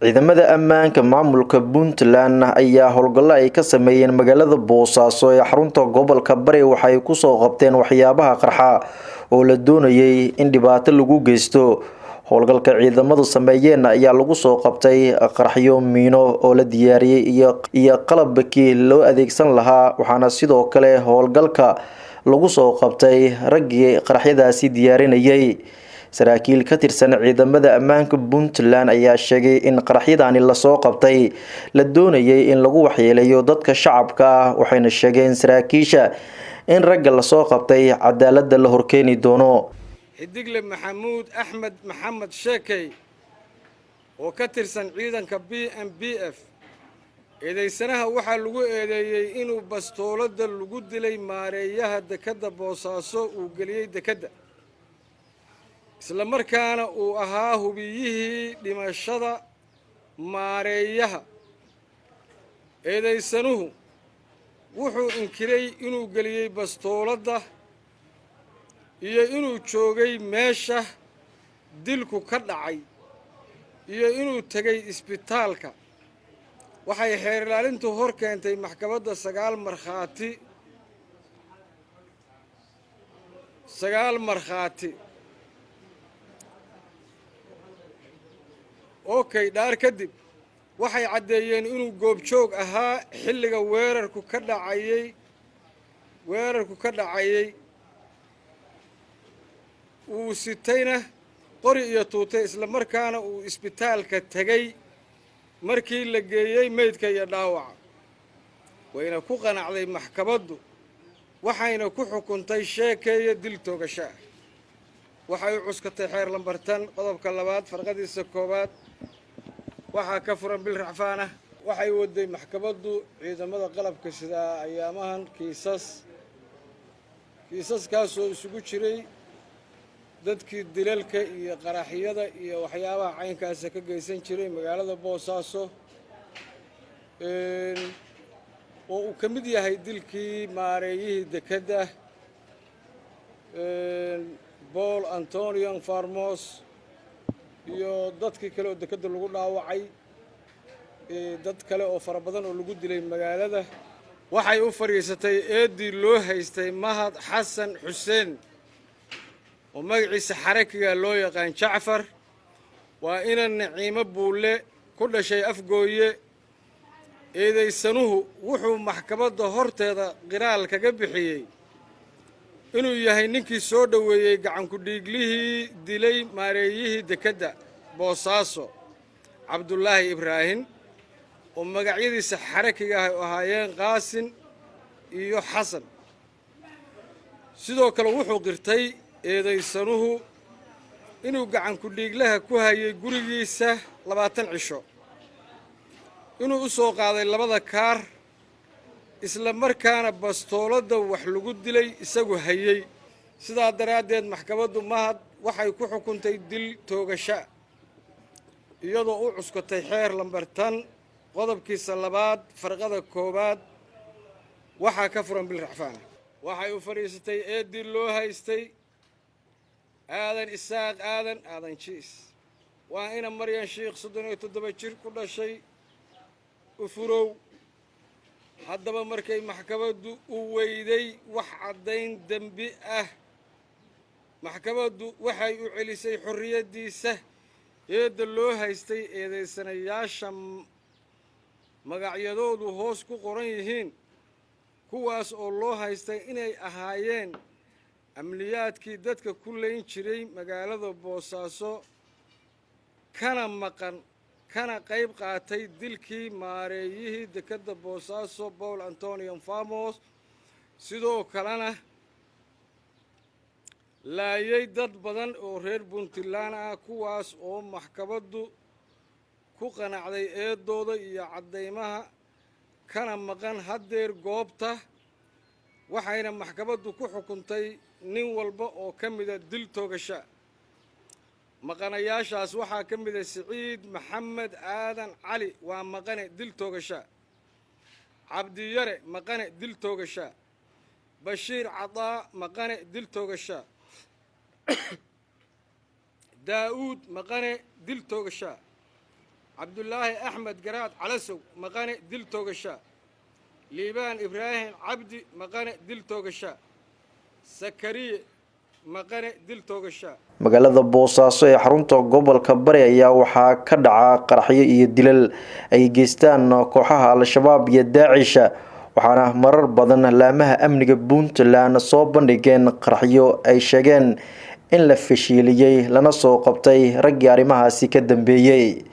ciidamada ammaanka maamulka Puntland ayaa howlgallo ay ka sameeyeen magaalada Boosaaso ee xarunta gobolka Bari waxay ku soo qabteen waxyaabaha qarxa oo la doonayay in dhibaato lagu geysto. Howlgalka ciidamadu sameeyeen ayaa lagu soo qabtay qarxyo miino oo la diyaariyay iyo qalabkii loo adeegsan lahaa, waxaana sidoo kale howlgalka lagu soo qabtay raggii qarxyadaasi diyaarinayay. saraakiil ka tirsan ciidamada ammaanka Puntland ayaa sheegay in qaraxyadaani la soo qabtay la doonayay in lagu waxyeeleeyo dadka shacabka ah, waxayna sheegeen saraakiisha in ragga la soo qabtay cadaaladda la horkeeni doono. xidigle maxamuud axmed maxamed sheekay oo ka tirsan ciidanka BMPF eedeysanaha waxaa lagu eedeeyay inuu bastoolada lagu dilay maareeyaha dekedda Boosaaso uu geliyay dekedda, isla markaana uu ahaa hubiyihii dhimashada maareeyaha. eedeysanuhu wuxuu inkiray inuu geliyay bastoolada iyo inuu joogay meesha dilku ka dhacay iyo inuu tagay isbitaalka. waxay xeer ilaalintu hor keentay maxkamadda sagaal markhaati dhaar kadib waxay caddeeyeen inuu goobjoog ahaa xilliga weerarku ka dhacayay uu sitayna qori iyo tuute, isla markaana uu isbitaalka tegay markii la geeyey meydka iyo dhaawaca. wayna ku qanacday maxkamaddu, waxayna ku xukuntay sheekeeya dil toogasho ah. waxay u cuskatay xeer lambartan qodobka 2 farqadiisa 1 waxaa ka furan bil racfaan ah. waxay waday maxkamaddu ciidamada qalabka sida ayaamahan kiisaskaasoo isugu jiray dadkii dilalka iyo qaraxyada iyo waxyaabaha caynkaas ka geysan jiray magaalada Boosaaso, oo uu ka mid yahay dilkii maareeyihii dekedda Paul Antonio Farmos iyo dadkii kale oo dekedda lagu dhaawacay, dad kale oo fara badan oo lagu dilay magaalada. waxay u fariisatay eedii loo haystay Mahad Xasan Xuseen oo magaciisa xarakiga loo yaqaan Jacfar, waa ina Naciimo Buule ku dhashay Afgooye. eedeysanuhu wuxuu maxkamadda horteeda qiraal kaga bixiyay inuu yahay ninkii soo dhaweeyay gacan ku dhiiglihii dilay maareeyihii dekedda Boosaaso Cabdullaahi Ibraahim oo magacyadiisa xarakiga ah ahaayeen Qaasin iyo Xasan. sidoo kale wuxuu qirtay eedeysanuhu inuu gacan ku dhiiglaha ku hayay gurigiisa 20 cisho, inuu u soo qaaday 2 kaar, isla markaana bastoolada wax lagu dilay isagu hayay. sidaa daraaddeed maxkamaddu Mahad waxay ku xukuntay dil toogasho iyadoo u cuskatay xeer lambartan qodobkiisa 2 farqada 1 waxaa ka furan bil racfaan. waxay u fariisatay eedii loo haystay aadan isaaq aadan jiis, waa ina Maryan Sheekh 37 jir ku dhashay Ufurow. haddaba markay maxkamaddu u weyday wax caddayn dembi ah, maxkamaddu waxay u celisay xorriyadiisa. eedda loo haystay eedeysanayaasha magacyadoodu hoos ku qoran yihiin, kuwaas oo loo haystay inay ahaayeen amniyaadkii dadka ku leyn jiray magaalada Boosaaso, kana qayb qaatay dilkii maareeyihii dekedda Boosaaso Paul Antonio Farmos, sidoo kalena laayay dad badan oo reer Puntland ah, kuwaas oo maxkamaddu ku qanacday eedooda iyo caddeymaha kana maqan haddeer goobta. waxayna maxkamaddu ku xukuntay nin walba oo ka mida dil toogasho. maqanayaashaas waxaa ka mid ah Siciid Maxamed Aadan Cali, waa maqane dil toogasho. Cabdiyare maqane dil toogasho. Bashiir Cadaa maqane dil toogasho. Daawud maqane dil toogasho. cabdulaahi axmed garaad calasow maqane dil toogasha liibaan ibraahim cabdi maqane dil toogasha sakariye maqane dil toogasha. magaalada boosaaso ee xarunta gobolka bari ayaa waxaa ka dhaca qaraxyo iyo dilal ay geystaan kooxaha al-shabaab iyo daacisha waxaana marar badan laamaha amniga puntland soo bandhigeen qaraxyo ay sheegeen in la fashiiliyey lana soo qabtay raggii arrimahaasi ka dambeeyey.